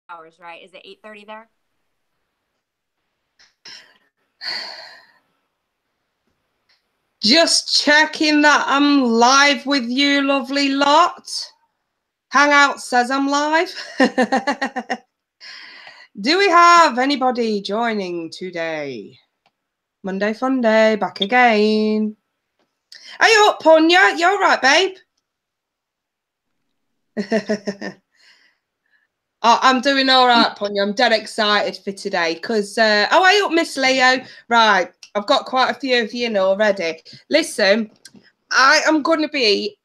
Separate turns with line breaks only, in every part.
hours, right? Is it 8:30 there?
Just checking that I'm live with you, lovely lot. Hangout says I'm live. Do we have anybody joining today? Monday Funday, back again. Are you up, Punya? You all right, babe? Oh, I'm doing all right, Punya. I'm dead excited for today because, oh, are you up, Miss Leo? Right, I've got quite a few of you in already. Listen, I am going to be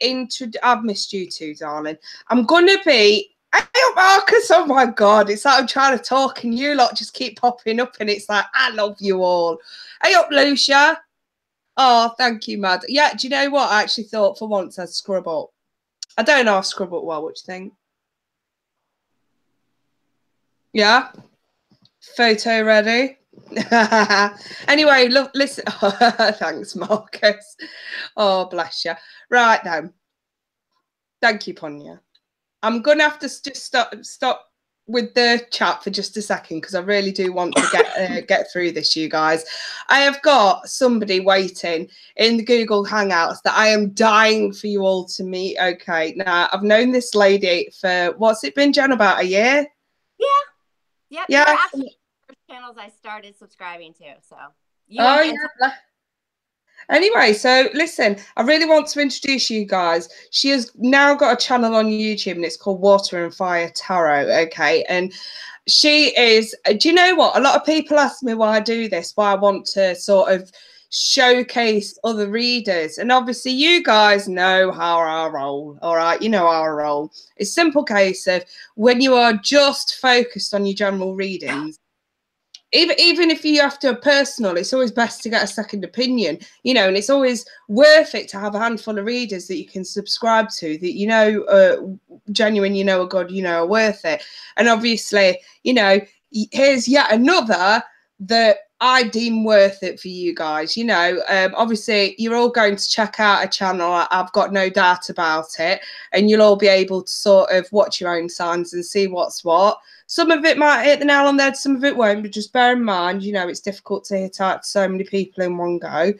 I've missed you too, darling. I'm going to be. Hey up, Marcus. Oh my God. It's like I'm trying to talk and you lot just keep popping up and it's like, I love you all. Hey up, Lucia. Oh, thank you, Mad. Yeah, do you know what? I actually thought for once I'd scrub up. I don't know, I'll scrub up well. What do you think? Yeah? Photo ready? Anyway, look, listen. Thanks, Marcus. Oh, bless you. Right then. Thank you, Punya. I'm going to have to just stop with the chat for just a second because I really do want to get through this, you guys. I have got somebody waiting in the Google Hangouts that I am dying for you all to meet. Okay, now I've known this lady for, what's it been, Jen, about a year?
Yeah. Yep.
Yeah.
You're actually the first channels I started subscribing to. So
Yeah. Anyway, so listen, I really want to introduce you guys. She has now got a channel on YouTube and it's called Water and Fire Tarot. Okay. And she is, do you know what? A lot of people ask me why I do this, why I want to sort of showcase other readers. And obviously you guys know how I roll. All right. You know how I roll. It's a simple case of when you are just focused on your general readings, even if you have to a personal, it's always best to get a second opinion, you know, and it's always worth it to have a handful of readers that you can subscribe to that, you know, genuine, you know, are good, you know, are worth it. And obviously, you know, here's yet another that I deem worth it for you guys. You know, obviously you're all going to check out a channel, I've got no doubt about it, and you'll all be able to sort of watch your own signs and see what's what. Some of it might hit the nail on the head, some of it won't, but just bear in mind, you know, it's difficult to hit out so many people in one go.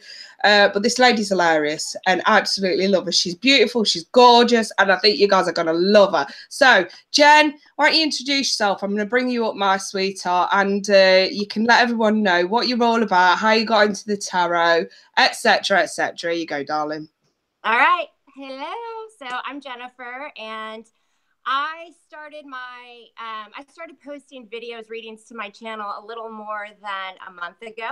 But this lady's hilarious and I absolutely love her. She's beautiful, she's gorgeous, and I think you guys are going to love her. So, Jen, why don't you introduce yourself? I'm going to bring you up, my sweetheart, and you can let everyone know what you're all about, how you got into the tarot, etc., etc. You go, darling.
All right. Hello. So I'm Jennifer, and I started posting videos, readings to my channel a little more than a month ago,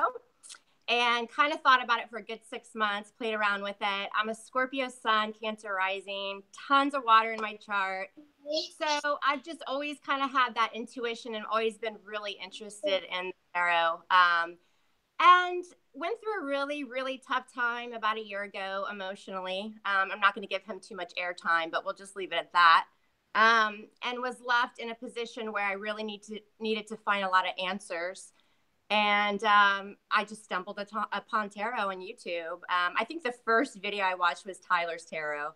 and kind of thought about it for a good 6 months, played around with it. I'm a Scorpio sun, Cancer rising, tons of water in my chart. So I've just always kind of had that intuition and always been really interested in tarot. And went through a really, really tough time about a year ago emotionally. I'm not going to give him too much airtime, but we'll just leave it at that. And was left in a position where I really needed to find a lot of answers. And I just stumbled upon tarot on YouTube. I think the first video I watched was Tyler's Tarot.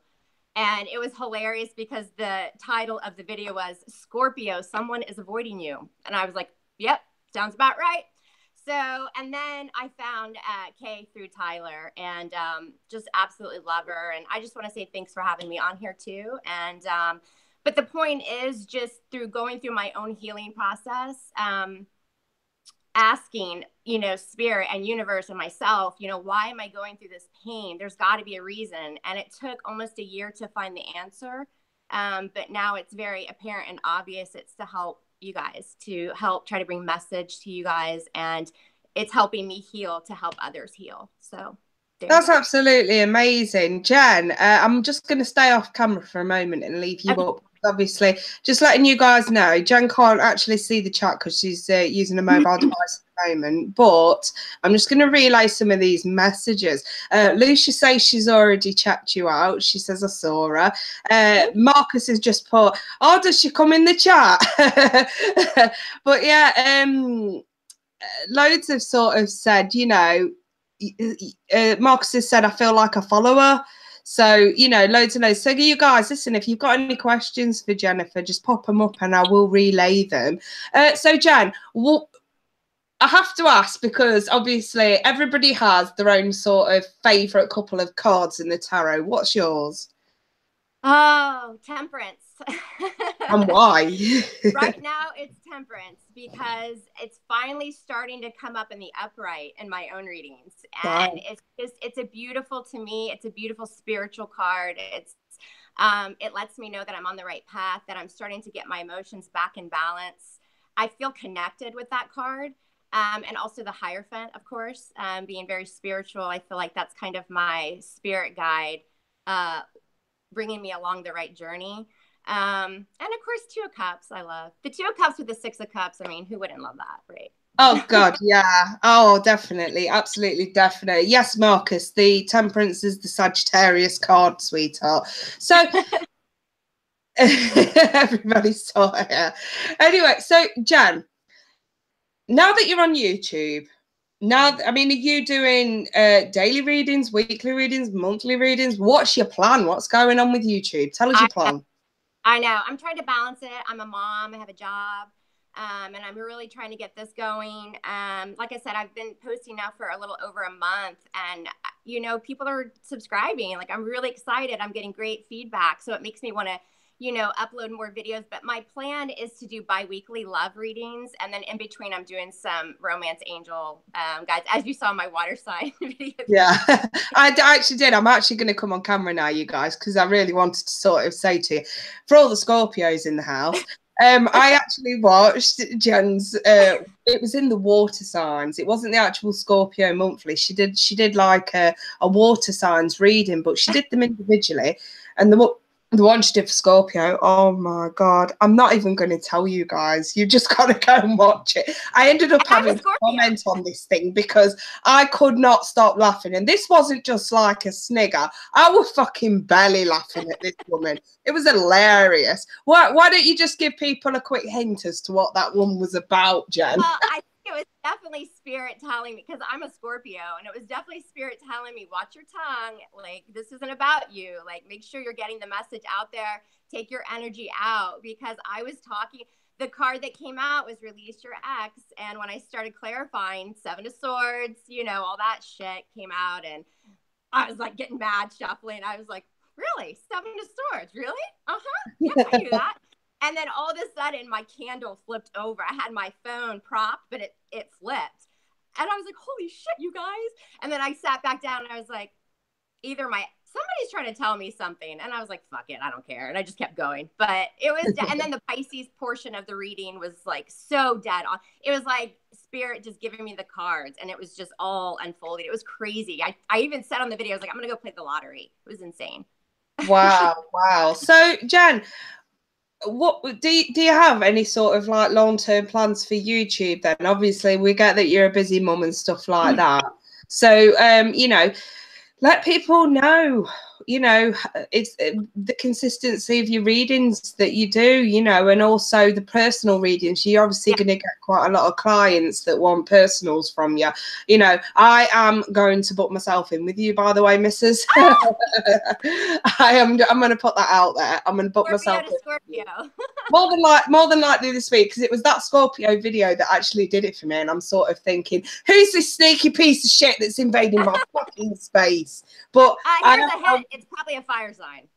And it was hilarious because the title of the video was Scorpio, Someone is Avoiding You. And I was like, yep, sounds about right. So, and then I found Kay through Tyler and just absolutely love her. And I just want to say thanks for having me on here too. And but the point is just through going through my own healing process, asking, you know, spirit and universe and myself, you know, why am I going through this pain? There's got to be a reason. And it took almost a year to find the answer. But now it's very apparent and obvious. It's to help you guys, to help try to bring message to you guys. And it's helping me heal to help others heal. So
that's absolutely amazing. Jen, I'm just going to stay off camera for a moment and leave you up. Obviously, just letting you guys know, Jen can't actually see the chat because she's using a mobile device at the moment, but I'm just going to relay some of these messages. Lucia says she's already checked you out. She says, I saw her. Marcus has just put, oh, does she come in the chat? But yeah, loads have sort of said, you know, Marcus has said, I feel like a follower. So, you know, loads and loads. So you guys, listen, if you've got any questions for Jennifer, just pop them up and I will relay them. So Jen, I have to ask, because obviously everybody has their own sort of favourite couple of cards in the tarot. What's yours?
Oh, Temperance.
And why?
Right now it's Temperance because it's finally starting to come up in the upright in my own readings.
Wow.
And it's a beautiful, to me, it's a beautiful spiritual card. It lets me know that I'm on the right path, that I'm starting to get my emotions back in balance. I feel connected with that card. And also the Hierophant, of course, being very spiritual. I feel like that's kind of my spirit guide, bringing me along the right journey. And of course, Two of Cups, I love. The Two of Cups with the Six of Cups. I mean, who wouldn't love that, right?
Oh God, yeah. Oh, definitely, absolutely, definitely. Yes, Marcus, the Temperance is the Sagittarius card, sweetheart. So everybody saw it. Yeah. Anyway, so Jen, now that you're on YouTube, I mean, are you doing daily readings, weekly readings, monthly readings? What's your plan? What's going on with YouTube? Tell us your plan.
I know. I'm trying to balance it. I'm a mom. I have a job. And I'm really trying to get this going. Like I said, I've been posting now for a little over a month, and you know, people are subscribing. Like, I'm really excited. I'm getting great feedback, so it makes me want to, you know, upload more videos. But my plan is to do bi-weekly love readings, and then in between, I'm doing some romance angel guides, as you saw in my water sign video.
Yeah, I actually did. I'm actually going to come on camera now, you guys, because I really wanted to sort of say to you, for all the Scorpios in the house, I actually watched Jen's. It was in the water signs. It wasn't the actual Scorpio monthly. She did like a water signs reading, but she did them individually. And the one she did for Scorpio, oh my God, I'm not even going to tell you guys. You just got to go and watch it. I ended up having to comment on this thing because I could not stop laughing. And this wasn't just like a snigger. I was fucking belly laughing at this woman. It was hilarious. Why don't you just give people a quick hint as to what that one was about, Jen?
Well, I think it was definitely spirit telling me, because I'm a Scorpio, and it was definitely spirit telling me, watch your tongue. Like, this isn't about you. Like, make sure you're getting the message out there. Take your energy out, because I was talking. The card that came out was Release Your Ex. And when I started clarifying, Seven of Swords, you know, all that shit came out. And I was like getting mad, shuffling. I was like, really? Seven of Swords? Really? Uh-huh. Yeah, I knew that. And then all of a sudden, my candle flipped over. I had my phone propped, but it flipped. And I was like, holy shit, you guys. And then I sat back down and I was like, somebody's trying to tell me something. And I was like, fuck it, I don't care. And I just kept going. But it was, and then the Pisces portion of the reading was like so dead on. It was like spirit just giving me the cards, and it was just all unfolding. It was crazy. I even said on the video, I was like, I'm going to go play the lottery. It was insane.
Wow. So, Jen, what do you have any sort of like long-term plans for YouTube then? Obviously, we get that you're a busy mum and stuff like that. So, you know, let people know, you know, it's the consistency of your readings that you do, you know, and also the personal readings. You're obviously going to get quite a lot of clients that want personals from you. You know, I am going to book myself in with you, by the way, Mrs. I'm going to put that out there. I'm going to book myself in.
Scorpio.
more than likely this week, because it was that Scorpio video that actually did it for me, and I'm sort of thinking, who's this sneaky piece of shit that's invading my fucking space? But
here's a hint. It's probably a fire sign.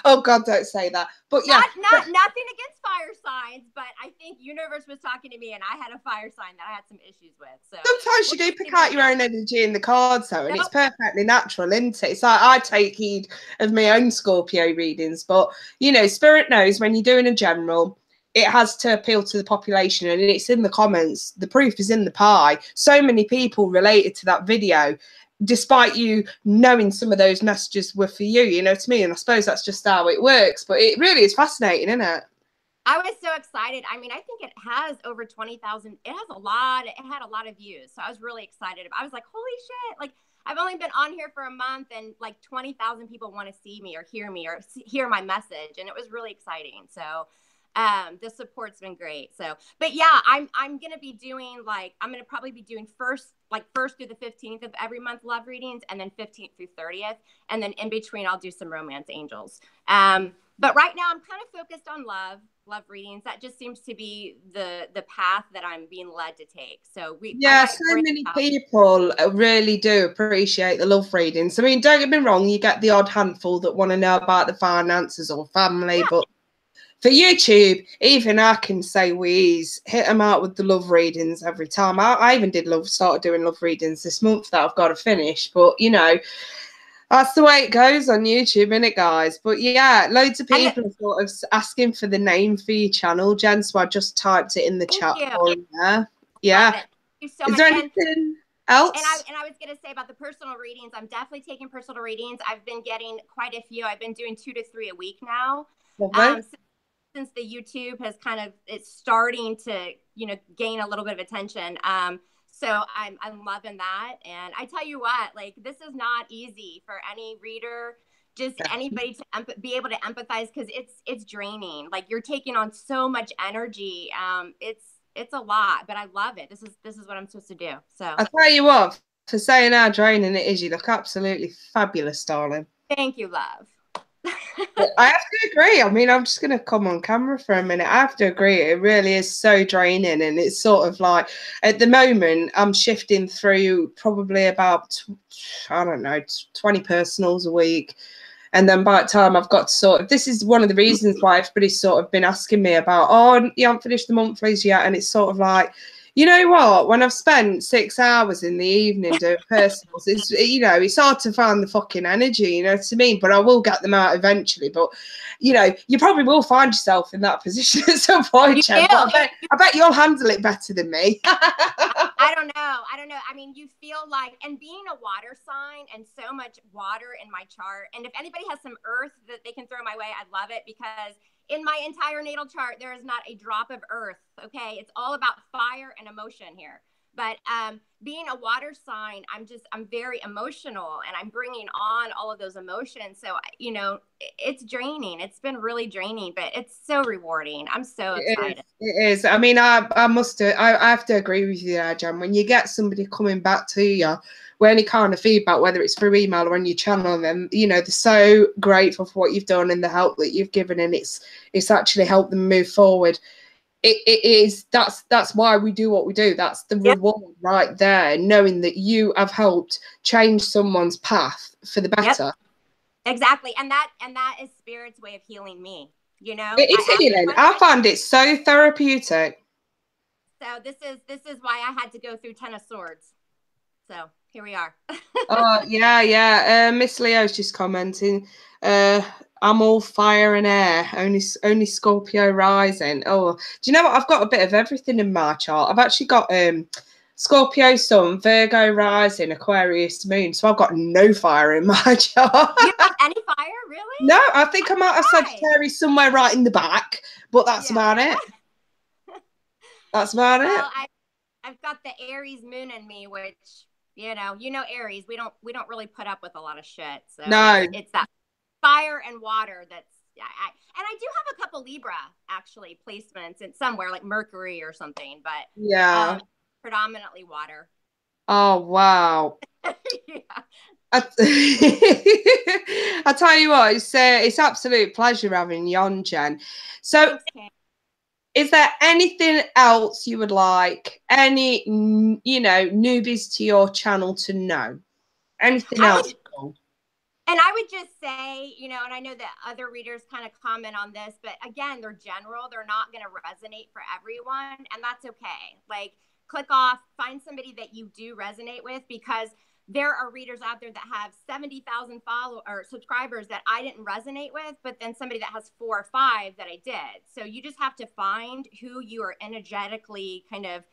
Oh God, don't say that. But yeah,
not nothing against fire signs, but I think universe was talking to me, and I had a fire sign that I had some issues with. So
sometimes you do pick out your own energy in the cards, though, and it's perfectly natural, isn't it? It's like I take heed of my own Scorpio readings, but you know, spirit knows when you're doing a general, it has to appeal to the population, and it's in the comments. The proof is in the pie. So many people related to that video, despite you knowing some of those messages were for you, you know, to me. And I suppose that's just how it works. But it really is fascinating, isn't it?
I was so excited. I mean, I think it has over 20,000. It has a lot. It had a lot of views. So I was really excited. I was like, holy shit. Like, I've only been on here for a month, and like 20,000 people want to see me or hear my message. And it was really exciting. So The support's been great. So, but yeah, I'm gonna be doing like, I'm gonna probably be doing first through the 15th of every month love readings, and then 15th through 30th, and then in between I'll do some romance angels. But right now I'm kind of focused on love readings. That just seems to be the path that I'm being led to take. So
yeah, so many people really do appreciate the love readings. I mean, don't get me wrong, you get the odd handful that want to know about the finances or family, but for YouTube, even I can say we's hit them out with the love readings every time. I even started doing love readings this month that I've got to finish, but you know, that's the way it goes on YouTube, isn't it, guys? But yeah, loads of people are sort of asking for the name for your channel, Jen, so I just typed it in the chat for you there. Yeah.
Thank you so
Is
much.
there anything else?
And I was going to say about the personal readings, I'm definitely taking personal readings. I've been getting quite a few. I've been doing 2 to 3 a week now. Since the YouTube has it's starting to, gain a little bit of attention. So I'm loving that. And I tell you what, like, this is not easy for any reader, just anybody to be able to empathize, because it's draining. Like, you're taking on so much energy. It's a lot, but I love it. This is what I'm supposed to do. So
I tell you what, for saying how draining it is, you look absolutely fabulous, darling.
Thank you, love.
I have to agree. I mean, I'm just going to come on camera for a minute. I have to agree. It really is so draining. And it's sort of like, at the moment, I'm shifting through probably about, I don't know, 20 personals a week. And then by the time I've got to this is one of the reasons why everybody's sort of been asking me about, oh, you haven't finished the monthlies yet. And it's sort of like, you know what? When I've spent 6 hours in the evening doing personals, it's hard to find the fucking energy, you know what I mean? But I will get them out eventually. But, you probably will find yourself in that position at some point, Jen. But I bet you'll handle it better than me.
I don't know. I mean, you feel like, and being a water sign and so much water in my chart, and if anybody has some earth that they can throw my way, I'd love it, because in my entire natal chart, there is not a drop of earth. Okay. It's all about fire and emotion here. But being a water sign, I'm very emotional, and I'm bringing on all of those emotions. So, it's draining. It's been really draining, but it's so rewarding. I'm so excited.
It is. I mean, I have to agree with you there, Jen. When you get somebody coming back to you with any kind of feedback, whether it's through email or on your channel, then, they're so grateful for what you've done and the help that you've given, and it's actually helped them move forward. It is, that's why we do what we do. That's the reward right there, knowing that you have helped change someone's path for the better.
Yep. Exactly. And that is spirit's way of healing me,
It is healing. I find it so therapeutic.
So this is why I had to go through 10 of Swords. So here we are.
Oh yeah. Miss Leo's just commenting, I'm all fire and air, only Scorpio rising. Oh, do you know what? I've got a bit of everything in my chart. I've actually got Scorpio sun, Virgo rising, Aquarius moon. So I've got no fire in my chart.
You have any fire, really?
No, I think I might have Sagittarius somewhere right in the back, but that's about it. That's about it.
I've got the Aries moon in me, which Aries, we don't really put up with a lot of shit. So
no,
it's that fire and water and I do have a couple Libra actually placements in somewhere like Mercury or something, but predominantly water.
Oh wow. I tell you what, it's absolute pleasure having you on, Jen. So
thanks,
is there anything else you would like any newbies to your channel to know? Anything else?
And I would just say, and I know that other readers kind of comment on this, but again, they're general. They're not going to resonate for everyone. And that's okay. Like, click off, find somebody that you do resonate with, because there are readers out there that have 70,000 subscribers that I didn't resonate with, but then somebody that has 4 or 5 that I did. So you just have to find who you are energetically kind of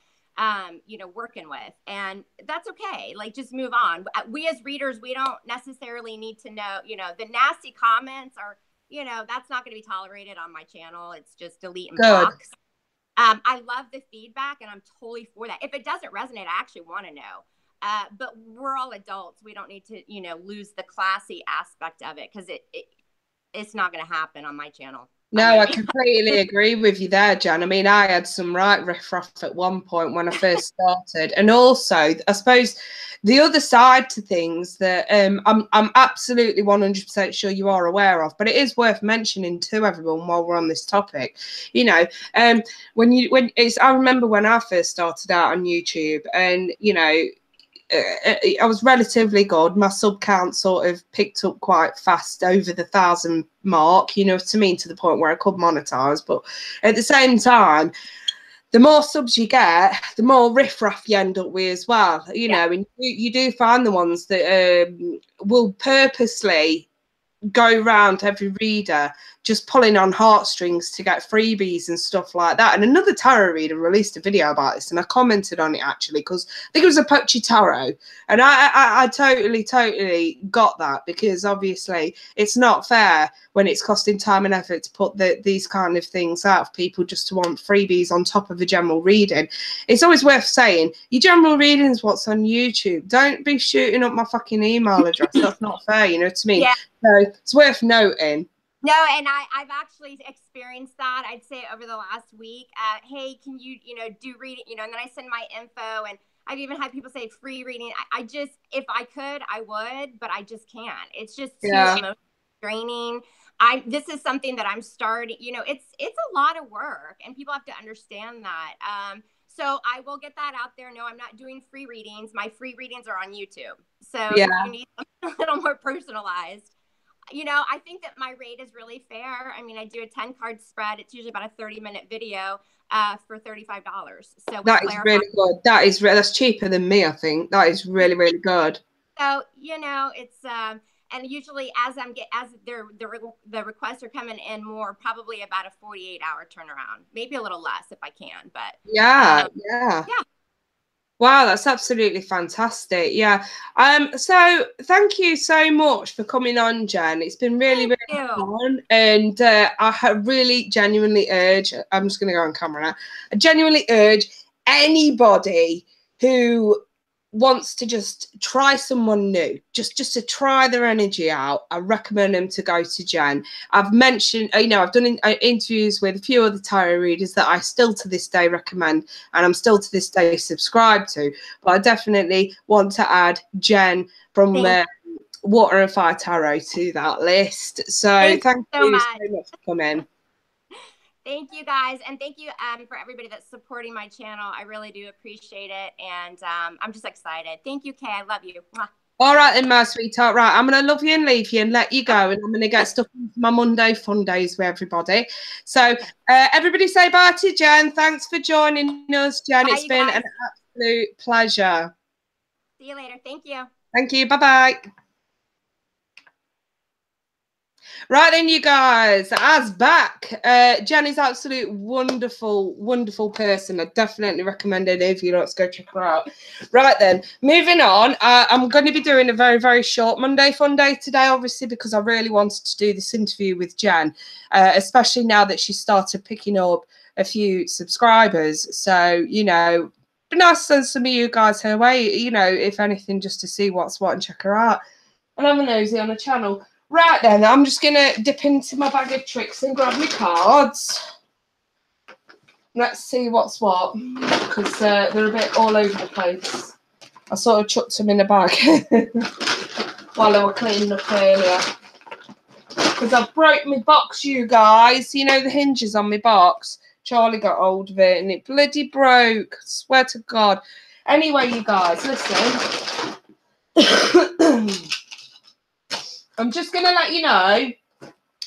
working with, and that's okay. Like, just move on. We as readers, we don't necessarily need to know, the nasty comments are, that's not going to be tolerated on my channel. It's just delete and block. I love the feedback, and I'm totally for that. If it doesn't resonate, I actually want to know. But we're all adults. We don't need to, lose the classy aspect of it, because it's not going to happen on my channel.
No, I completely agree with you there, Jan. I mean, I had some right riffraff at one point when I first started, and also, I suppose, the other side to things that I'm absolutely 100% sure you are aware of, but it is worth mentioning to everyone while we're on this topic. You know, I remember when I first started out on YouTube, and I was relatively good. My sub count sort of picked up quite fast over the 1,000 mark, you know what I mean, to the point where I could monetize. But at the same time, the more subs you get, the more riffraff you end up with as well, you know, and you do find the ones that will purposely go round every reader just pulling on heartstrings to get freebies and stuff like that. And another tarot reader released a video about this, and I commented on it actually because I think it was a Pochi Tarot, and I totally got that, because obviously it's not fair when it's costing time and effort to put these kind of things out for people just to want freebies on top of a general reading. It's always worth saying your general reading is what's on YouTube. Don't be shooting up my fucking email address. That's not fair, you know what I mean?
Yeah.
So it's worth noting.
No, and I've actually experienced that. I'd say over the last week, hey, can you, do reading, and then I send my info, and I've even had people say free reading. I just, if I could, I would, but I just can't. It's just too emotionally draining. This is something that I'm starting, it's a lot of work, and people have to understand that. So I will get that out there. No, I'm not doing free readings. My free readings are on YouTube. So if you need something a little more personalized, I think that my rate is really fair. I mean, I do a 10-card spread. It's usually about a 30-minute video for $35. So
that is really good. That's cheaper than me, I think. That is really, really good.
So, it's and usually as the requests are coming in more, probably about a 48-hour turnaround, maybe a little less if I can, but
yeah. Wow, that's absolutely fantastic. Yeah. So thank you so much for coming on, Jen. It's been really, really fun. And I really genuinely urge, I'm just going to go on camera now. I genuinely urge anybody who wants to just try someone new, just to try their energy out, I recommend them to go to Jen. I've mentioned, I've done interviews with a few other tarot readers that I still to this day recommend, and I'm still to this day subscribed to, but I definitely want to add Jen from Water and Fire Tarot to that list. So thank you so much for coming.
Thank you, guys. And thank you for everybody that's supporting my channel. I really do appreciate it. And I'm just excited. Thank you, Kay. I love you. Mwah.
All right then, my sweetheart. Right, I'm going to love you and leave you and let you go. And I'm going to get stuck into my Monday fun days with everybody. So everybody say bye to Jen. Thanks for joining us, Jen. Bye, it's been an absolute pleasure.
See you later. Thank you.
Thank you. Bye-bye. Right then, you guys, as back. Jen is absolute wonderful, wonderful person. I definitely recommend any of you lot to go check her out. Right then, moving on. I'm going to be doing a very, very short Monday fun day today, obviously, because I really wanted to do this interview with Jen, especially now that she started picking up a few subscribers. So, be nice to send some of you guys her way, if anything, just to see what's what and check her out. And have a nosy on the channel. Right then, I'm just going to dip into my bag of tricks and grab my cards. Let's see what's what, because they're a bit all over the place. I sort of chucked them in a bag while I was cleaning up earlier. Because I broke my box, you guys. The hinges on my box. Charlie got hold of it and it bloody broke. I swear to God. Anyway, you guys, listen. I'm just going to let you know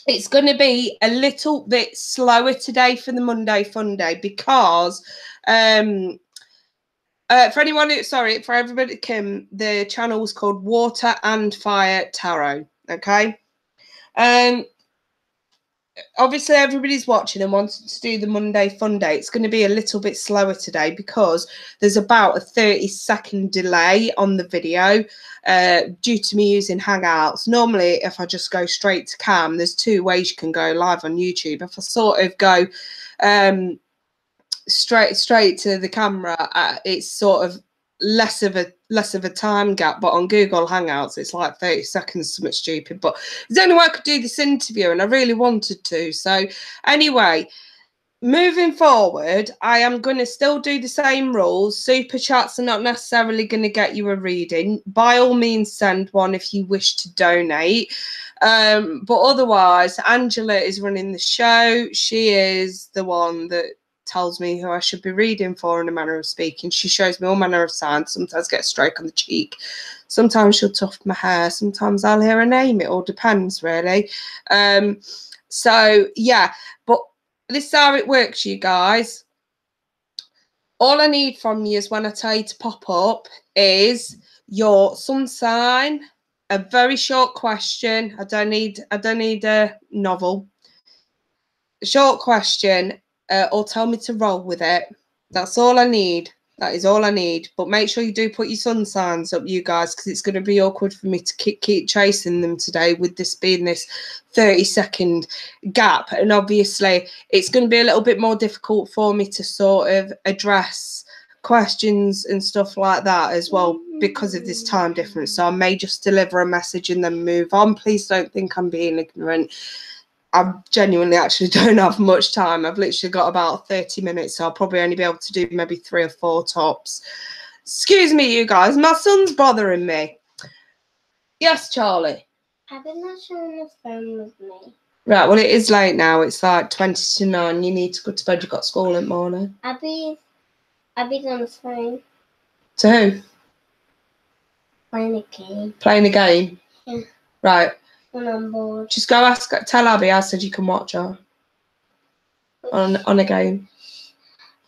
it's going to be a little bit slower today for the Monday Fun Day because for everybody, Kim, the channel was called Water and Fire Tarot, okay? Obviously everybody's watching and wanting to do the Monday Fun Day. It's going to be a little bit slower today because there's about a 30-second delay on the video due to me using Hangouts. Normally, if I just go straight to cam, there's two ways you can go live on YouTube. If I sort of go straight to the camera, it's sort of less of a time gap, but on Google Hangouts it's like 30 seconds, something stupid. But there's only way I could do this interview, and I really wanted to. So anyway, moving forward, I am going to still do the same rules. Super chats are not necessarily going to get you a reading. By all means, send one if you wish to donate. But otherwise, Angela is running the show. She is the one that tells me who I should be reading for, in a manner of speaking. She shows me all manner of signs. Sometimes I get a stroke on the cheek. Sometimes she'll tuft my hair. Sometimes I'll hear her name. It all depends, really. So, yeah. But this is how it works, you guys. All I need from you is, when I tell you to pop up, is your sun sign, a very short question. I don't need a novel. A short question, or tell me to roll with it. That's all I need. That is all I need. But make sure you do put your sun signs up, you guys, because it's going to be awkward for me to keep chasing them today, with this being this 30-second gap. And obviously, it's going to be a little bit more difficult for me to sort of address questions and stuff like that as well, because of this time difference. So I may just deliver a message and then move on. Please don't think I'm being ignorant. I genuinely actually don't have much time. I've literally got about 30 minutes, so I'll probably only be able to do maybe 3 or 4 tops. Excuse me, you guys. My son's bothering me. Yes, Charlie?
I've been not on the phone with me.
Right, well, it is late now. It's like 20 to 9. You need to go to bed. You've got school in the morning.
Abby's on the phone.
To who?
Playing a game.
Playing a game?
Yeah.
Right.
When I'm bored.
Just go tell Abby I said you can watch her on a game.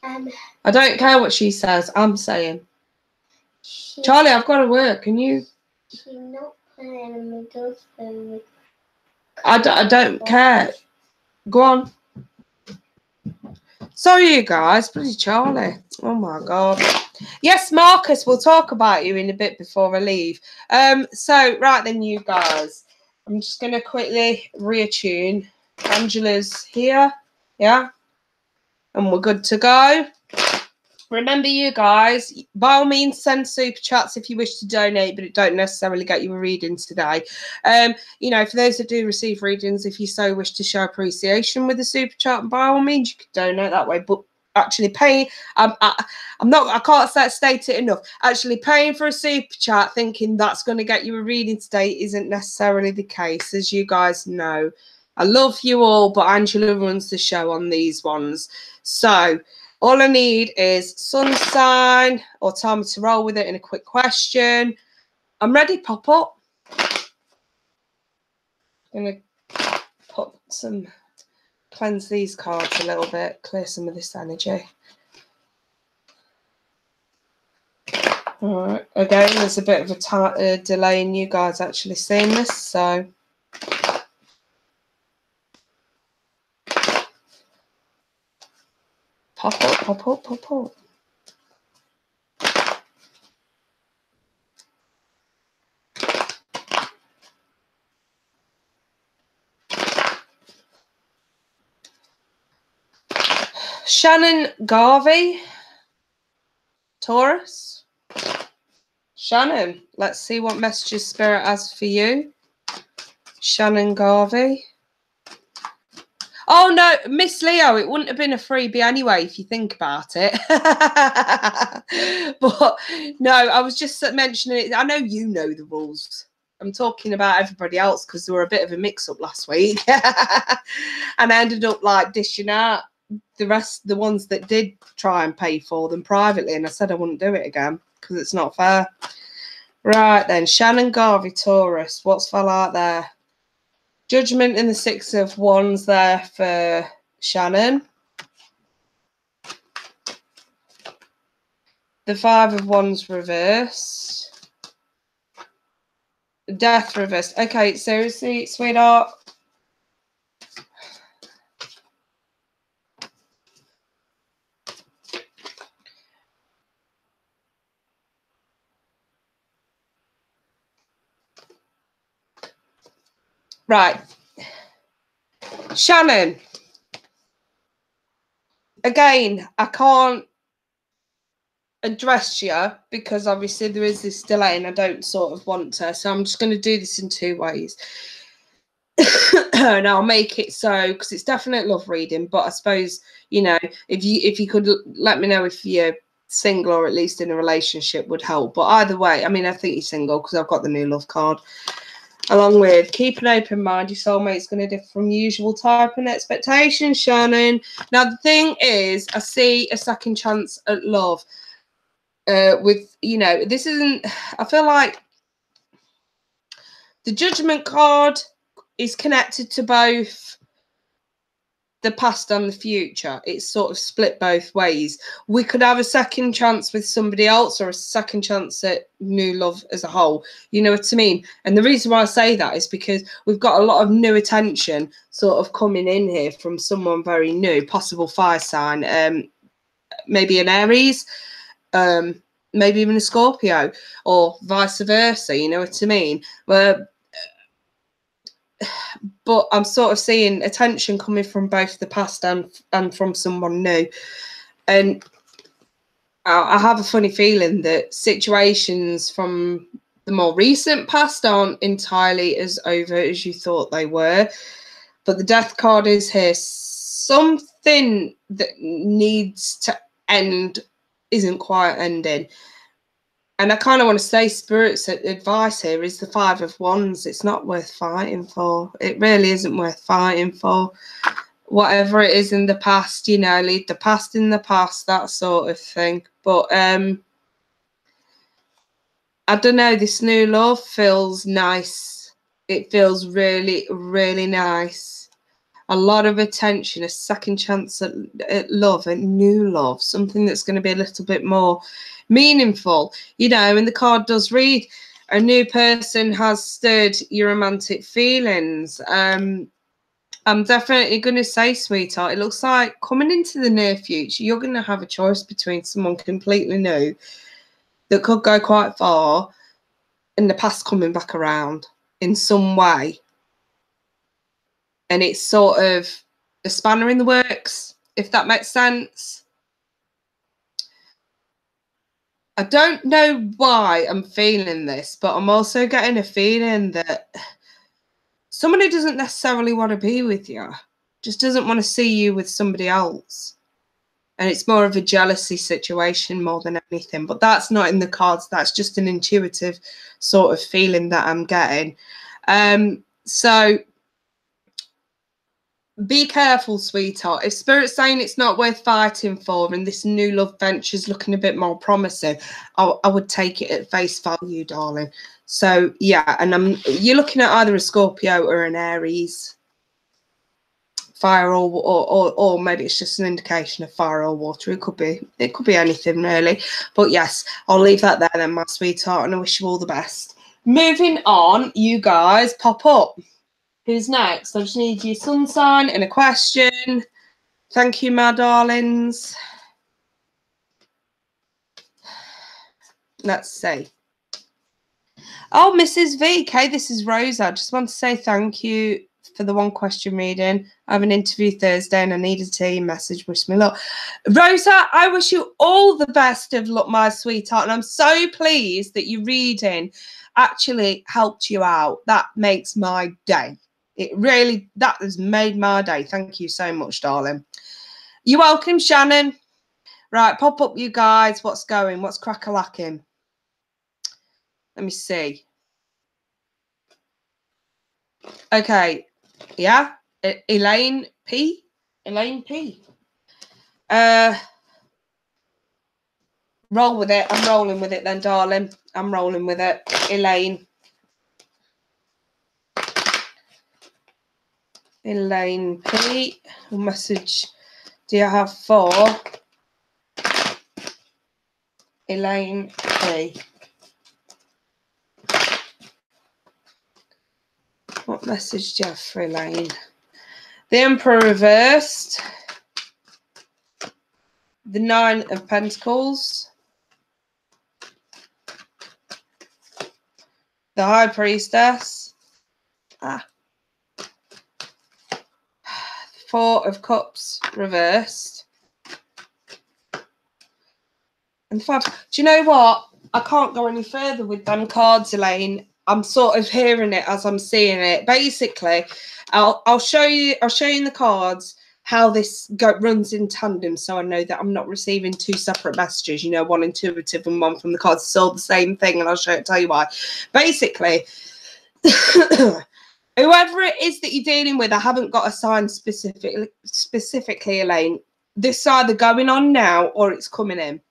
I don't care what she says. I'm saying. Charlie, I've got to work. Can you?
She's not playing in the middle phone.
I don't care. Go on. Sorry, you guys. Bloody Charlie. Oh, my God. Yes, Marcus, we'll talk about you in a bit before I leave. So, right then, you guys. I'm just going to quickly reattune. Angela's here. Yeah. And we're good to go. Remember, you guys, by all means, send super chats if you wish to donate, but it don't necessarily get you a reading today. You know, for those that do receive readings, if you so wish to show appreciation with a super chat, by all means, you could donate that way. But actually paying, I can't state it enough. Actually paying for a super chat, thinking that's going to get you a reading today, isn't necessarily the case, as you guys know. I love you all, but Angela runs the show on these ones. So all I need is sun sign or tell me to roll with it in a quick question. I'm ready, pop up. I'm going to cleanse these cards a little bit, clear some of this energy. All right, again, there's a bit of a delay in you guys actually seeing this, so. Pop up, pop up, pop up. Shannon Garvey, Taurus. Shannon, let's see what messages Spirit has for you. Shannon Garvey. Oh, no, Miss Leo, it wouldn't have been a freebie anyway, if you think about it. But, no, I was just mentioning it. I know you know the rules. I'm talking about everybody else because there were a bit of a mix-up last week. And I ended up, like, dishing out the ones that did try and pay for them privately. And I said I wouldn't do it again because it's not fair. Right, then. Shannon Garvey, Taurus. What's fell out there? Judgment in the 6 of Wands there for Shannon. The 5 of Wands reversed. Death reversed. Okay, seriously, sweetheart. Right. Shannon. Again, I can't address you because obviously there is this delay and I don't sort of want to. So I'm just going to do this in 2 ways. And I'll make it so, because it's definitely love reading, but I suppose, you know, if you could let me know if you're single or at least in a relationship would help. But either way, I mean, I think you're single because I've got the new love card. Along with keep an open mind, your soulmate's going to differ from usual type and expectations, Shannon. Now, the thing is, I see a second chance at love. With, you know, this isn't, I feel like the Judgment card is connected to both the past and the future. It's sort of split both ways. We could have a second chance with somebody else or a second chance at new love as a whole. You know what I mean? And the reason why I say that is because we've got a lot of new attention sort of coming in here from someone very new, possible fire sign, maybe an Aries, maybe even a Scorpio, or vice versa. You know what I mean? But I'm sort of seeing attention coming from both the past and from someone new. And I have a funny feeling that situations from the more recent past aren't entirely as over as you thought they were. But the Death card is here. Something that needs to end isn't quite ending. And I kind of want to say Spirit's advice here is the 5 of Wands. It's not worth fighting for. It really isn't worth fighting for. Whatever it is in the past, you know, leave the past in the past, that sort of thing. But I don't know, this new love feels nice. It feels really, really nice. A lot of attention, a second chance at love, at new love, something that's going to be a little bit more meaningful, you know. And the card does read, a new person has stirred your romantic feelings. I'm definitely going to say, sweetheart, it looks like coming into the near future, you're going to have a choice between someone completely new that could go quite far and the past coming back around in some way. And it's sort of a spanner in the works, if that makes sense. I don't know why I'm feeling this, but I'm also getting a feeling that somebody doesn't necessarily want to be with you, just doesn't want to see you with somebody else. And it's more of a jealousy situation more than anything. But that's not in the cards. That's just an intuitive sort of feeling that I'm getting. So be careful, sweetheart. If Spirit's saying it's not worth fighting for and this new love venture is looking a bit more promising, I would take it at face value, darling. So, yeah, and you're looking at either a Scorpio or an Aries. Fire or maybe it's just an indication of fire or water. It could be anything, really. But, yes, I'll leave that there then, my sweetheart, and I wish you all the best. Moving on, you guys, pop up. Who's next? I just need your sun sign and a question. Thank you, my darlings. Let's see. Oh, Mrs. VK, this is Rosa. I just want to say thank you for the one question reading. I have an interview Thursday and I need a team message. Wish me luck. Rosa, I wish you all the best of luck, my sweetheart. And I'm so pleased that your reading actually helped you out. That makes my day. That has made my day. Thank you so much, darling. You're welcome, Shannon. Right, pop up, you guys. What's going? What's crack-a-lacking? Let me see. Okay. Yeah. Elaine P. Elaine P. Roll with it. I'm rolling with it then, darling. I'm rolling with it. Elaine. Elaine P. What message do you have for Elaine P? What message do you have for Elaine? The Emperor reversed. The 9 of Pentacles. The High Priestess. 4 of Cups reversed. And the 5. Do you know what? I can't go any further with them cards, Elaine. I'm sort of hearing it as I'm seeing it. Basically, I'll show you in the cards how this runs in tandem, so I know that I'm not receiving 2 separate messages, you know, one intuitive and one from the cards. It's all the same thing, and I'll tell you why. Basically, whoever it is that you're dealing with, I haven't got a sign specifically, Elaine. This is either going on now or it's coming in.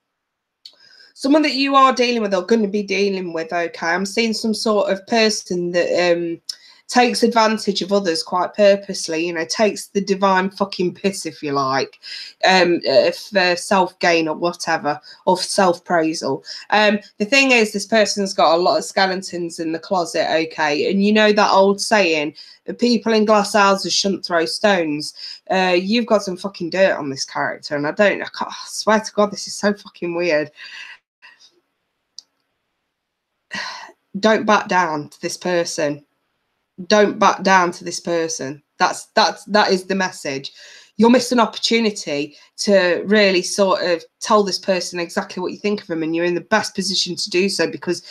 Someone that you are dealing with or going to be dealing with, okay? I'm seeing some sort of person that takes advantage of others quite purposely, you know, takes the divine fucking piss, if you like, for self-gain or whatever, or for self-praisal. The thing is, this person's got a lot of skeletons in the closet, okay? And you know that old saying, people in glass houses shouldn't throw stones. You've got some fucking dirt on this character, and I swear to God, this is so fucking weird. Don't back down to this person. Don't back down to this person. That is the message. You'll miss an opportunity to really sort of tell this person exactly what you think of them, and you're in the best position to do so because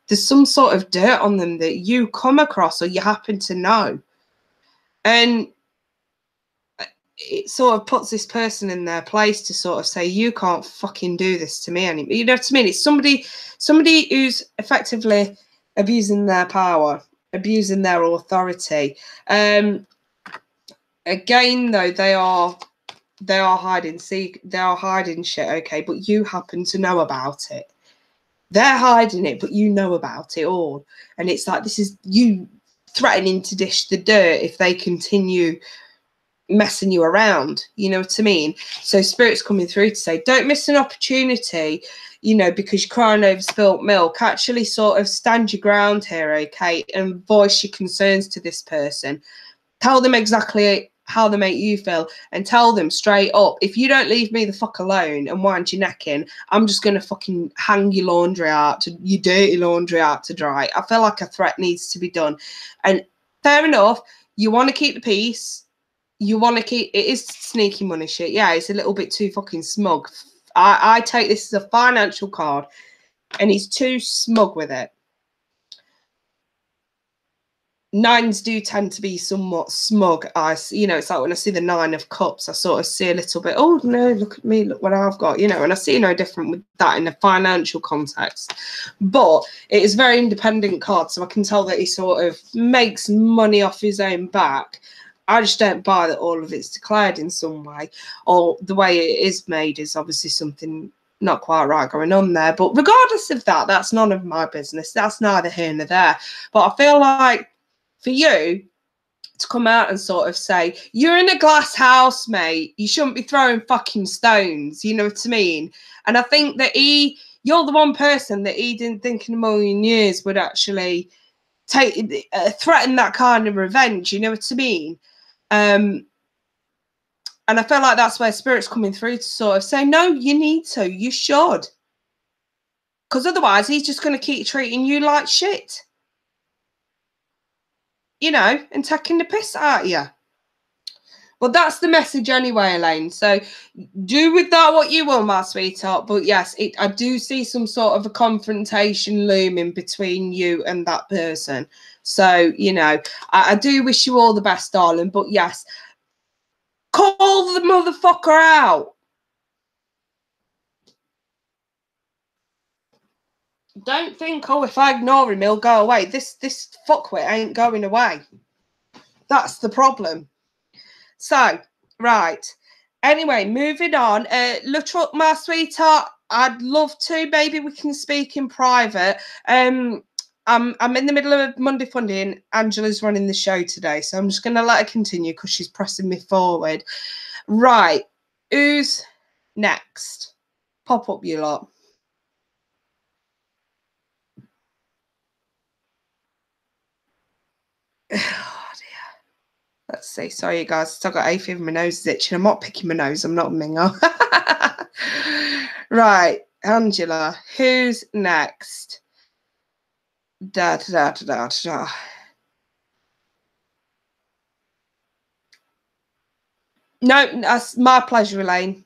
there's some sort of dirt on them that you come across or you happen to know. And it sort of puts this person in their place to sort of say, you can't fucking do this to me anymore. You know what I mean? It's somebody who's effectively abusing their power, abusing their authority. Again, though, they are hiding shit, okay, but you happen to know about it. They're hiding it, but you know about it all. And it's like, this is you threatening to dish the dirt if they continue messing you around, you know what I mean? So Spirit's coming through to say, don't miss an opportunity, you know, because you're crying over spilt milk. Actually sort of stand your ground here, okay, and voice your concerns to this person. Tell them exactly how they make you feel, and tell them straight up, if you don't leave me the fuck alone and wind your neck in, I'm just gonna fucking hang your dirty laundry out to dry. I feel like a threat needs to be done. And fair enough, you want to keep the peace. You want to keep it is sneaky money shit. Yeah, it's a little bit too fucking smug. I take this as a financial card, and he's too smug with it. 9s do tend to be somewhat smug. You know, it's like when I see the 9 of Cups, I sort of see a little bit, oh no, look at me, look what I've got, you know, and I see no different with that in a financial context. But it is a very independent card, so I can tell that he sort of makes money off his own back. I just don't buy that all of it's declared in some way, or the way it is made is obviously something not quite right going on there. But regardless of that, that's none of my business. That's neither here nor there. But I feel like for you to come out and sort of say, you're in a glass house, mate, you shouldn't be throwing fucking stones, you know what I mean? And I think that you're the one person that he didn't think in a million years would actually threaten that kind of revenge, you know what I mean? And I feel like that's where Spirit's coming through to sort of say, no, you need to, you should. Because otherwise he's just going to keep treating you like shit. You know, and taking the piss out of you. Well, that's the message anyway, Elaine. So do with that what you will, my sweetheart. But yes, I do see some sort of a confrontation looming between you and that person. So, you know, I do wish you all the best, darling. But yes, call the motherfucker out. Don't think, oh, if I ignore him, he'll go away. This fuckwit ain't going away. That's the problem. So, right. Anyway, moving on. Look, my sweetheart, I'd love to. Maybe we can speak in private. I'm in the middle of Monday Funday, and Angela's running the show today, so I'm just going to let her continue because she's pressing me forward. Right. Who's next? Pop up, you lot. Oh, dear. Let's see. Sorry, you guys. Still got hay fever. My nose is itching. I'm not picking my nose. I'm not a minger. Right. Angela. Who's next? Da, da, da, da, da. No, that's my pleasure, Elaine.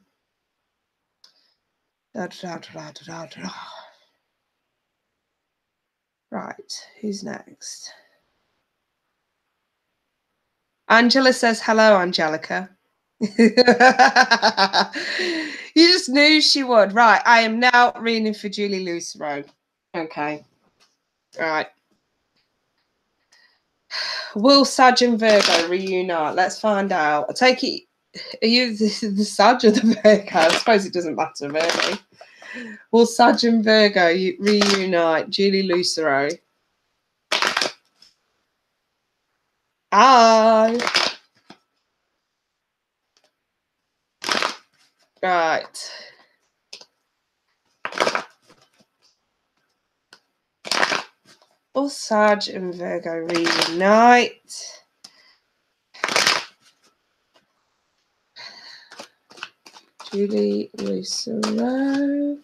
Da, da, da, da, da, da. Right, who's next? Angela says, hello, Angelica. You just knew she would. Right, I am now reading for Julie Lucero. Okay. Right. Will Sag and Virgo reunite? Let's find out. I take it, are you the Sag or the Virgo? I suppose it doesn't matter, really. Will Sag and Virgo reunite? Julie Lucero. Aye. Right. Will Sag and Virgo reunite? Julie Lucero.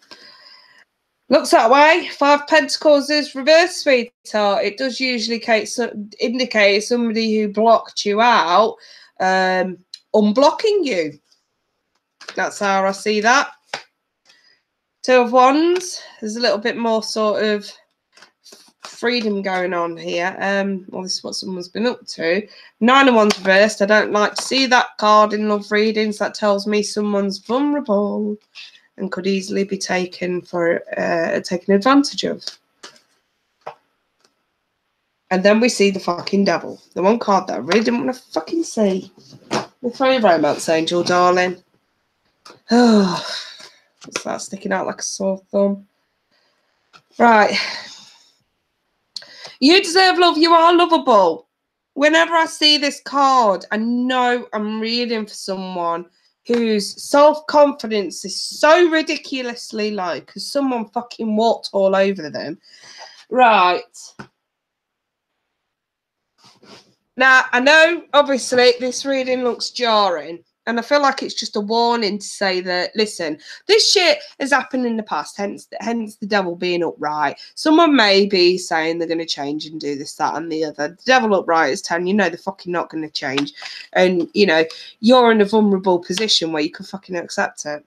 Looks that way. 5 Pentacles is reverse, sweetheart. It does usually indicate somebody who blocked you out, unblocking you. That's how I see that. 2 of Wands. There's a little bit more sort of freedom going on here. Well, this is what someone's been up to. 9 of Wands reversed. I don't like to see that card in love readings. That tells me someone's vulnerable and could easily be taken advantage of. And then we see the fucking devil. The one card that I really didn't want to fucking see. The 3 Romance Angel, darling. Oh, what's that sticking out like a sore thumb? Right. You deserve love. You are lovable. Whenever I see this card, I know I'm reading for someone whose self-confidence is so ridiculously low because someone fucking walked all over them. Right. Now, I know, obviously, this reading looks jarring, and I feel like it's just a warning to say that, listen, this shit has happened in the past, hence the devil being upright. Someone may be saying they're going to change and do this, that, and the other. The devil upright is telling you, no, they're fucking not going to change. And, you know, you're in a vulnerable position where you can fucking accept it.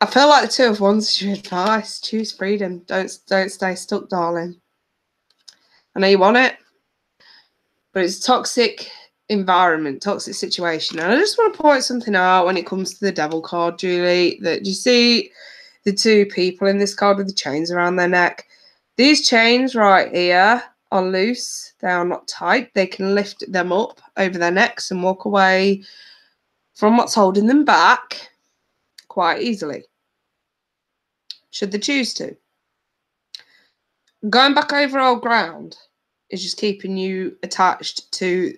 I feel like the 2 of Wands is your advice. Choose freedom. Don't stay stuck, darling. I know you want it, but it's a toxic environment, toxic situation. And I just want to point something out when it comes to the devil card, Julie, that you see the 2 people in this card with the chains around their neck. These chains right here are loose. They are not tight. They can lift them up over their necks and walk away from what's holding them back quite easily, should they choose to. Going back over old ground is just keeping you attached to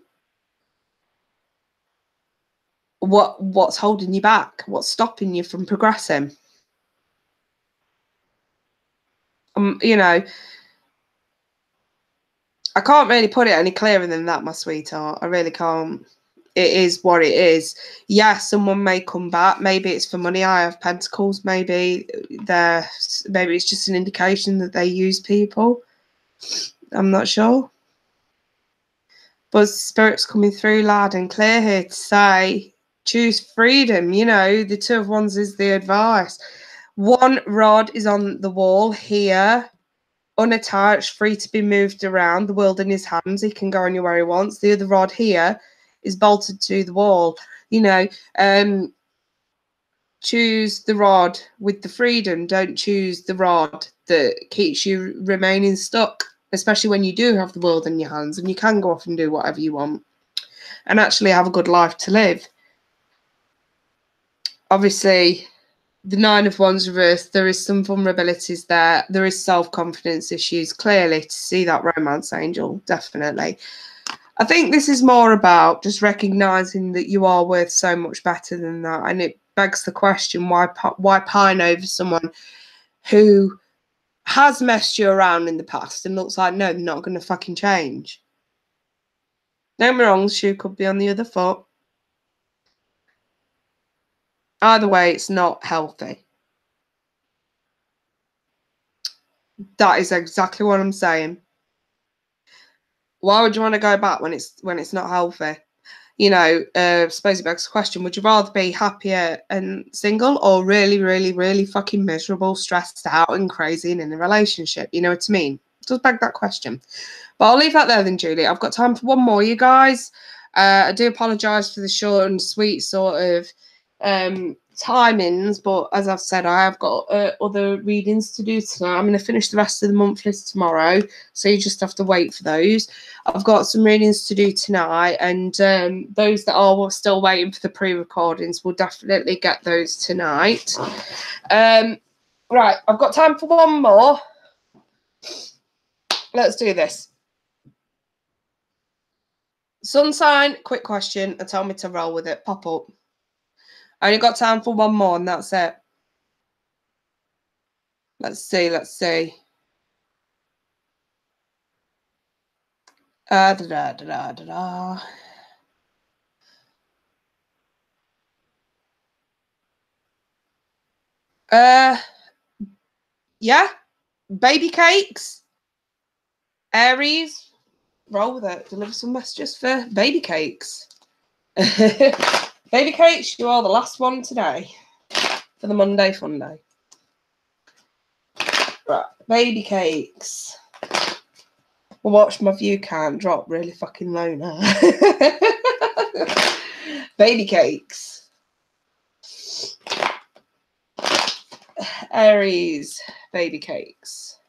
what's holding you back, what's stopping you from progressing. You know, I can't really put it any clearer than that, my sweetheart. I really can't. It is what it is. Yes, someone may come back. Maybe it's for money. I have Pentacles. Maybe it's just an indication that they use people. I'm not sure. But Spirit's coming through loud and clear here to say, choose freedom. You know, the 2 of Wands is the advice. 1 rod is on the wall here, unattached, free to be moved around, the world in his hands. He can go anywhere he wants. The other rod here is bolted to the wall. You know, choose the rod with the freedom. Don't choose the rod that keeps you remaining stuck, especially when you do have the world in your hands and you can go off and do whatever you want and actually have a good life to live. Obviously, the 9 of Wands reversed, there is some vulnerabilities there. There is self-confidence issues, clearly, to see that Romance Angel, definitely. I think this is more about just recognising that you are worth so much better than that. And it begs the question, why pine over someone who has messed you around in the past and looks like, no, they're not going to fucking change. Don't get me wrong, the shoe could be on the other foot. Either way, it's not healthy. That is exactly what I'm saying. Why would you want to go back when it's not healthy? you know, suppose it begs the question, would you rather be happier and single or really, really, really fucking miserable, stressed out and crazy and in a relationship? You know what I mean? It does beg that question. But I'll leave that there then, Julie. I've got time for one more, you guys. I do apologise for the short and sweet sort of timings, but as I've said, I have got other readings to do tonight. I'm going to finish the rest of the month list tomorrow, so you just have to wait for those. I've got some readings to do tonight, and those that are still waiting for the pre-recordings will definitely get those tonight. Right, I've got time for one more. Let's do this. Sun sign, quick question, and tell me to roll with it. Pop up. I only got time for one more, and that's it. Let's see, let's see. Da da da da da da. Yeah, baby cakes. Aries, roll with it. Deliver some messages for baby cakes. Baby cakes, you are the last one today for the Monday Funday. Right, baby cakes. Watch my view count drop really fucking low now. Baby cakes. Aries, baby cakes.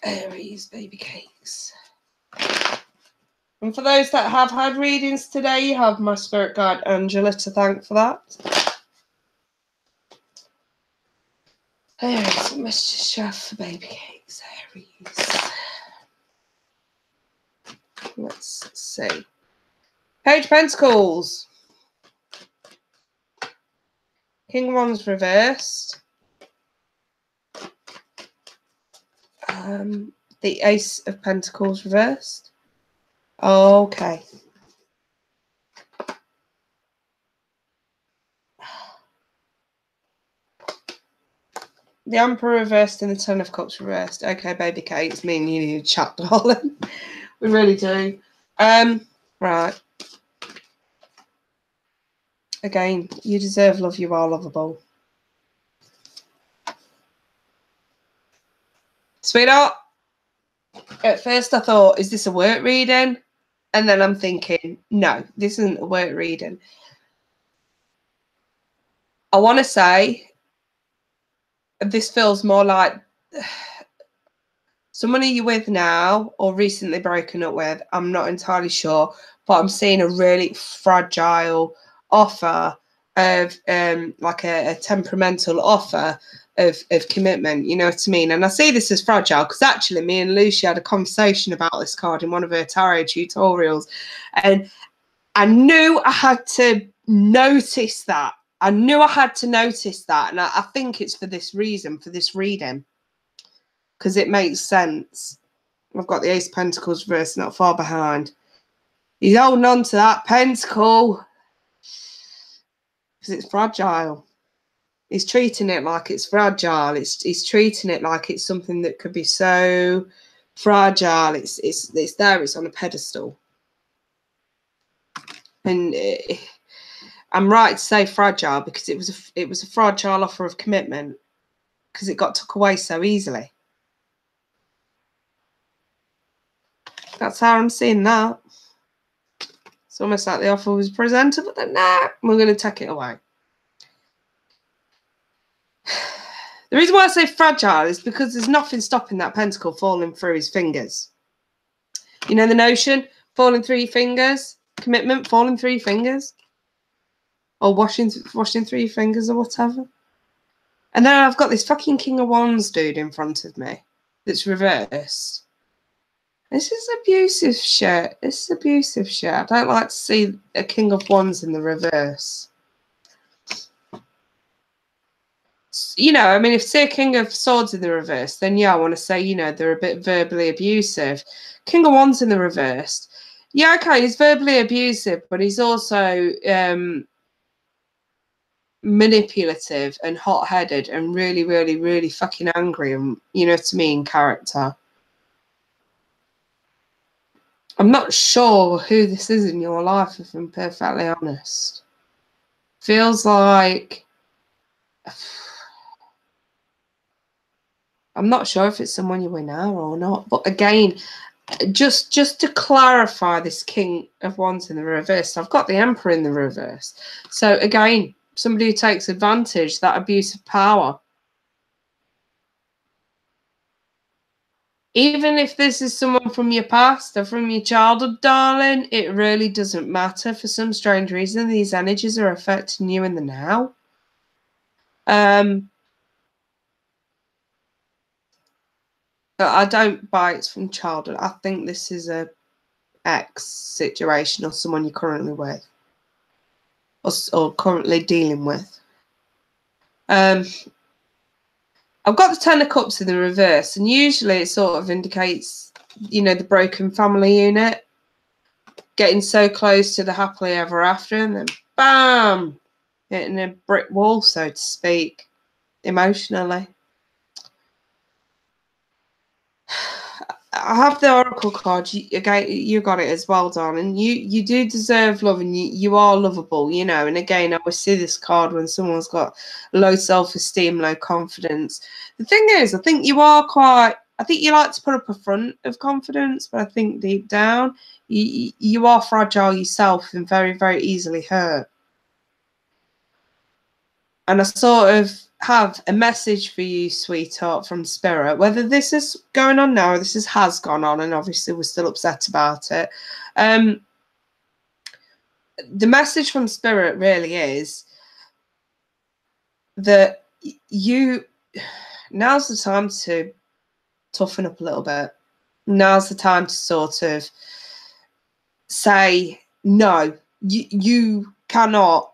Aries, baby cakes. And for those that have had readings today, you have my spirit guide Angela to thank for that. Aries, messages chef for baby cakes. Aries. Let's see. Page of Pentacles. King of Wands reversed. The Ace of Pentacles reversed. Okay. The Emperor reversed and the Ten of Cups reversed. Okay, baby cake, it's me and you need to chat, darling. We really do. Right. Again, you deserve love, you are lovable. Sweetheart, at first I thought, is this a work reading? And then I'm thinking, no, this isn't a work reading. I want to say this feels more like someone you're with now or recently broken up with. I'm not entirely sure, but I'm seeing a really fragile offer of like a temperamental offer of commitment, you know what I mean? And I see this as fragile because actually me and Lucy had a conversation about this card in one of her tarot tutorials, and I knew I had to notice that. I knew I had to notice that, and I think it's for this reason, for this reading, because it makes sense. I've got the Ace of Pentacles reversed, not far behind. He's holding on to that pentacle because it's fragile. He's treating it like it's fragile. He's treating it like it's something that could be so fragile. It's there. It's on a pedestal. And I'm right to say fragile because it was a fragile offer of commitment because it got took away so easily. That's how I'm seeing that. It's almost like the offer was presented, but then nah, we're going to take it away. The reason why I say fragile is because there's nothing stopping that pentacle falling through his fingers. You know the notion? Falling through your fingers? Commitment falling through your fingers? Or washing through your fingers or whatever. And then I've got this fucking King of Wands dude in front of me that's reversed. This is abusive shit. This is abusive shit. I don't like to see a King of Wands in the reverse. You know, I mean, if say a King of Swords in the reverse, then yeah, I want to say, you know, they're a bit verbally abusive. King of Wands in the reverse. Yeah, okay, he's verbally abusive, but he's also manipulative and hot-headed and really, really, really fucking angry and, you know what I mean, character. I'm not sure who this is in your life, if I'm perfectly honest. Feels like... I'm not sure if it's someone you're with now or not. But again, just to clarify this King of Wands in the reverse, I've got the Emperor in the reverse. So again, somebody who takes advantage, that abuse of power. Even if this is someone from your past or from your childhood, darling, it really doesn't matter. For some strange reason, these energies are affecting you in the now. I don't buy it's from childhood. I think this is a ex situation or someone you're currently with or currently dealing with. I've got the Ten of Cups in the reverse, and usually it sort of indicates, you know, the broken family unit getting so close to the happily ever after, and then bam, hitting a brick wall, so to speak, emotionally. I have the Oracle card. You got it as well, darling. You do deserve love, and you are lovable, you know. And again, I always see this card when someone's got low self-esteem, low confidence. The thing is, I think you are quite... I think you like to put up a front of confidence, but I think deep down, you are fragile yourself and very, very easily hurt. And I sort of have a message for you, sweetheart, from Spirit. Whether this is going on now or this has gone on, and obviously we're still upset about it. The message from Spirit really is that now's the time to toughen up a little bit. Now's the time to sort of say, no, you cannot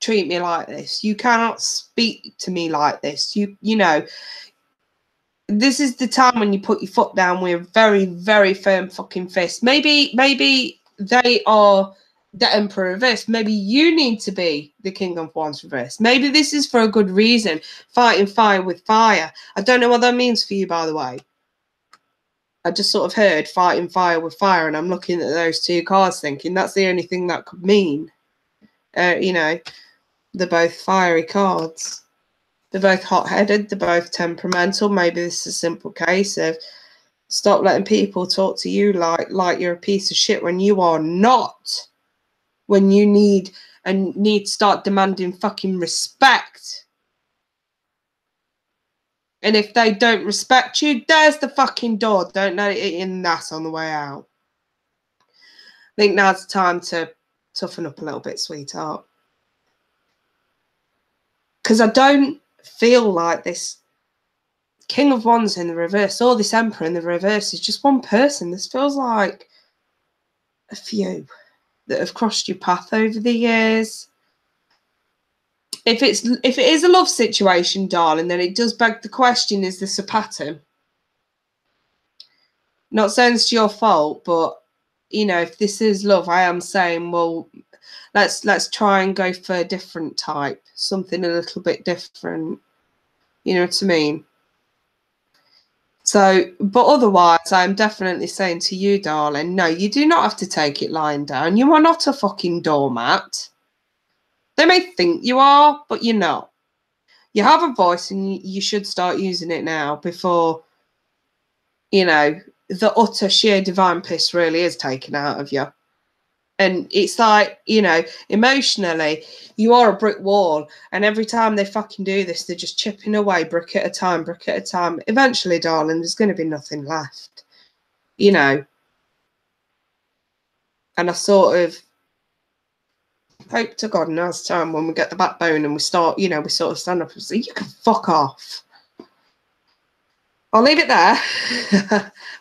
treat me like this. You cannot speak to me like this. You know, this is the time when you put your foot down with a very, very firm fucking fist. Maybe they are the Emperor reverse. Maybe you need to be the King of Wands reverse. Maybe this is for a good reason. Fighting fire with fire. I don't know what that means for you, by the way. I just sort of heard fighting fire with fire, and I'm looking at those two cards thinking that's the only thing that could mean. You know, they're both fiery cards. They're both hot-headed. They're both temperamental. Maybe this is a simple case of stop letting people talk to you like you're a piece of shit when you are not. When you need to start demanding fucking respect. And if they don't respect you, there's the fucking door. Don't let it in that on the way out. I think now's the time to toughen up a little bit, sweetheart. Because I don't feel like this King of Wands in the reverse or this Emperor in the reverse is just one person. This feels like a few that have crossed your path over the years. If it is a love situation, darling, then it does beg the question, is this a pattern? Not saying it's your fault, but you know, if this is love, I am saying, well, let's try and go for a different type, something a little bit different. You know what I mean? So, but otherwise, I'm definitely saying to you, darling, no, you do not have to take it lying down. You are not a fucking doormat. They may think you are, but you're not. You have a voice, and you should start using it now before, you know, the utter sheer divine piss really is taken out of you. And it's like, you know, emotionally, you are a brick wall. And every time they fucking do this, they're just chipping away brick at a time, brick at a time. Eventually, darling, there's going to be nothing left, you know. And I sort of hope to God now's time when we get the backbone and we start, you know, we sort of stand up and say, you can fuck off. I'll leave it there.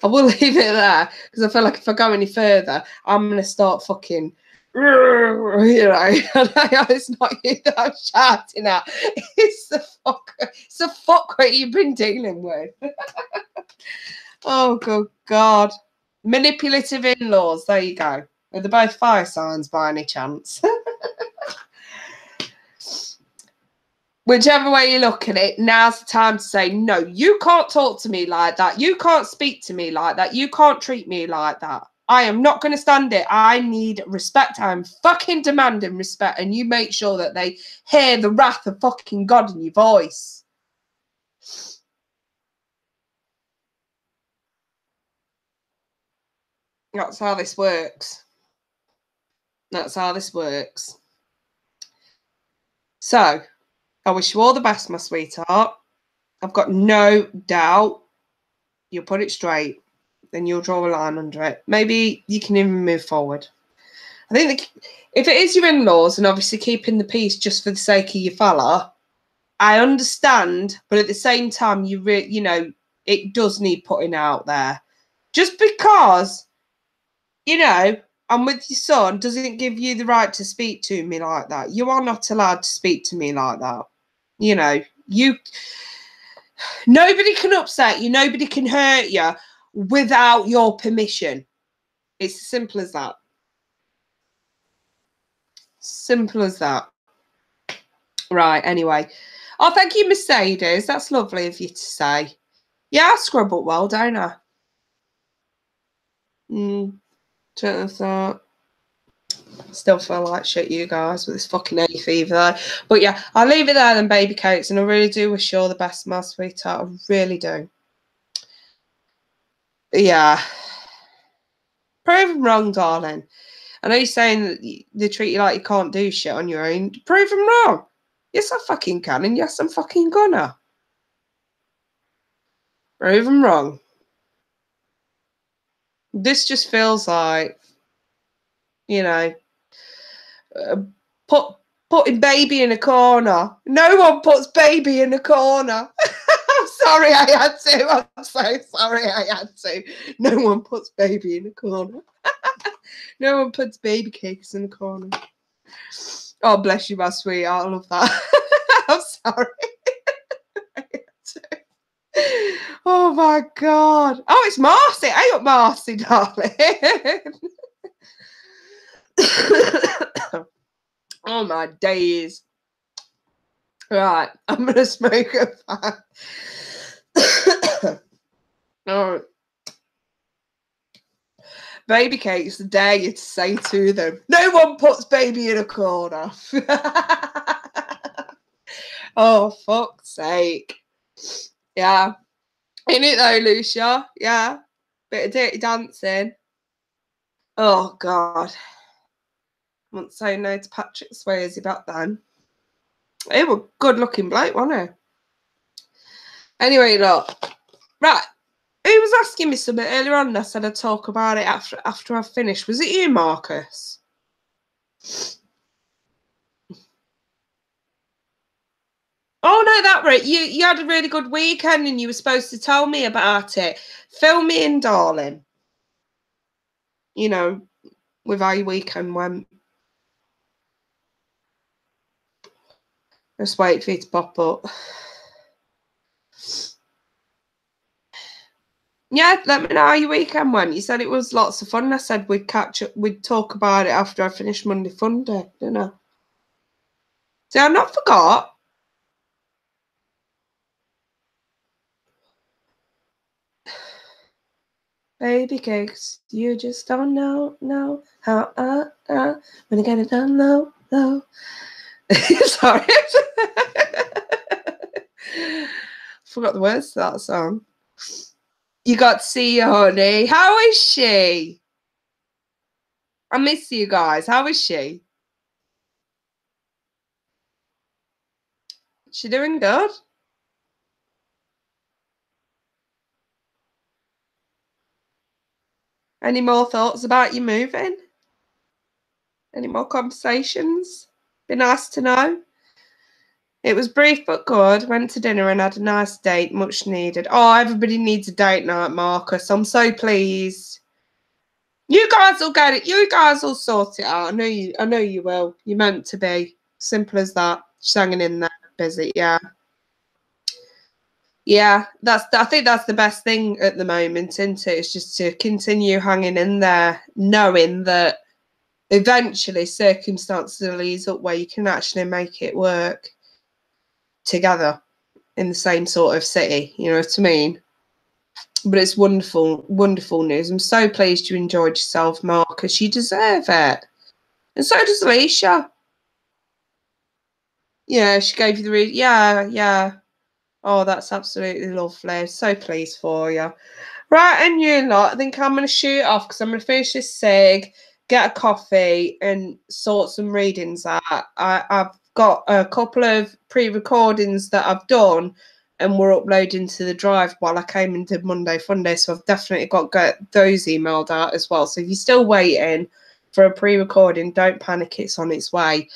I will leave it there because I feel like if I go any further, I'm going to start fucking, you know, it's not you that I'm shouting at. It's the fucker you've been dealing with. Oh, good God. Manipulative in-laws. There you go. Are they both fire signs by any chance? Whichever way you look at it, now's the time to say, no, you can't talk to me like that. You can't speak to me like that. You can't treat me like that. I am not going to stand it. I need respect. I'm fucking demanding respect. And you make sure that they hear the wrath of fucking God in your voice. That's how this works. That's how this works. So, I wish you all the best, my sweetheart. I've got no doubt you'll put it straight. Then you'll draw a line under it. Maybe you can even move forward. I think if it is your in-laws and obviously keeping the peace just for the sake of your fella, I understand, but at the same time, you know, it does need putting out there. Just because, you know, I'm with your son doesn't give you the right to speak to me like that. You are not allowed to speak to me like that. You know, nobody can upset you, nobody can hurt you without your permission. It's as simple as that. Simple as that. Right, anyway. Oh, thank you, Mercedes. That's lovely of you to say. Yeah, I scrub up well, don't I? Still feel like shit, you guys, with this fucking hay fever though. But yeah, I'll leave it there then, baby cakes, and I really do wish you all the best, my sweetheart. I really do. Yeah. Prove them wrong, darling. I know you're saying that they treat you like you can't do shit on your own. Prove them wrong. Yes, I fucking can, and yes, I'm fucking gonna. Prove them wrong. This just feels like, you know, putting baby in a corner. No one puts baby in a corner. I'm sorry I had to. I'm so sorry I had to. No one puts baby in a corner. No one puts baby cakes in a corner. Oh, bless you, my sweetheart. I love that. I'm sorry. Oh, my God. Oh, it's Marcy. Hey up, Marcy, darling. Oh, my days. Right, I'm going to smoke a fan. All right. Baby cakes, dare you to say to them, no one puts baby in a corner. Oh, fuck's sake. Yeah. In it though, Lucia. Yeah. Bit of dirty dancing. Oh, God. I wouldn't say no to Patrick Swayze back then. He was a good looking bloke, wasn't he? Anyway, look. Right. Who was asking me something earlier on and I said I'd talk about it after I finished? Was it you, Marcus? Oh, no, that right. You had a really good weekend and you were supposed to tell me about it. Fill me in, darling. You know, with how your weekend went. Just wait for you to pop up. Yeah, let me know how your weekend went. You said it was lots of fun. I said we'd catch up, we'd talk about it after I finished Monday Funday, didn't I? See, I not forgot. Baby cakes, you just don't know how when I get it done low. Sorry. Forgot the words to that song. You got to see your honey. How is she? I miss you guys. How is she? She doing good? Any more thoughts about you moving? Any more conversations? Be nice to know. It was brief but good. Went to dinner and had a nice date, much needed. Oh, everybody needs a date night, Marcus. I'm so pleased. You guys will get it. You guys will sort it out. I know you will. You're meant to be. Simple as that. Just hanging in there, busy. Yeah. Yeah, I think that's the best thing at the moment, isn't it? It's just to continue hanging in there, knowing that eventually circumstances will ease up where you can actually make it work together in the same sort of city. You know what I mean? But it's wonderful, wonderful news. I'm so pleased you enjoyed yourself, Marcus. You deserve it. And so does Alicia. Yeah, she gave you the read. Yeah, yeah. Oh, that's absolutely lovely. So pleased for you. Right, and you lot, I think I'm going to shoot off because I'm going to finish this SIG, get a coffee, and sort some readings out. I've got a couple of pre-recordings that I've done, and we're uploading to the drive while I came and did Monday Funday, so I've definitely got to get those emailed out as well. So if you're still waiting for a pre-recording, don't panic, it's on its way.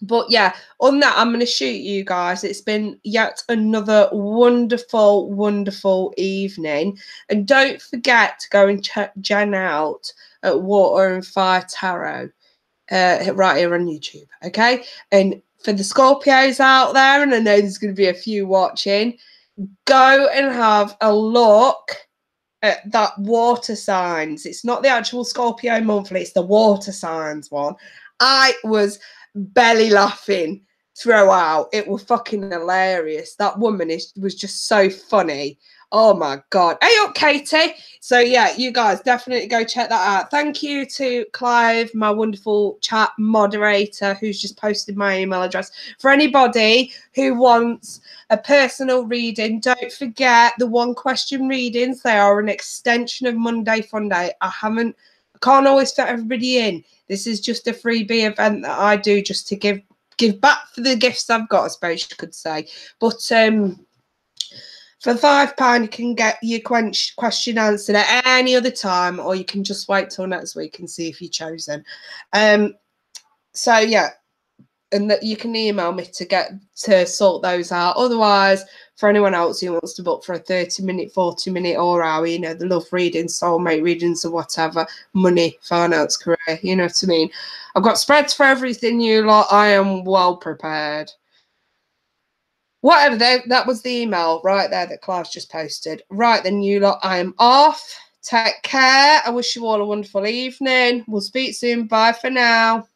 But yeah, on that, I'm going to shoot you guys. It's been yet another wonderful, wonderful evening. And don't forget to go and check Jen out at Water and Fire Tarot right here on YouTube, okay? And for the Scorpios out there, and I know there's going to be a few watching, go and have a look at that water signs. It's not the actual Scorpio monthly, it's the water signs one. I was belly laughing throughout. It was fucking hilarious. That woman was just so funny. Oh my god. Hey up, Katie. So yeah, you guys definitely go check that out. Thank you to Clive, my wonderful chat moderator, who's just posted my email address. For anybody who wants a personal reading, don't forget the one question readings. They are an extension of Monday Funday. I can't always fit everybody in. This is just a freebie event that I do just to give back for the gifts I've got, I suppose you could say. But for £5, you can get your question answered at any other time, or you can just wait till next week and see if you're chosen. So yeah, and that you can email me to sort those out. Otherwise, for anyone else who wants to book for a 30-minute, 40-minute or hour, you know, the love readings, soulmate readings or whatever, money, finance, career, you know what I mean? I've got spreads for everything, you lot. I am well prepared. Whatever, that was the email right there that Clive's just posted. Right then, you lot, I am off. Take care. I wish you all a wonderful evening. We'll speak soon. Bye for now.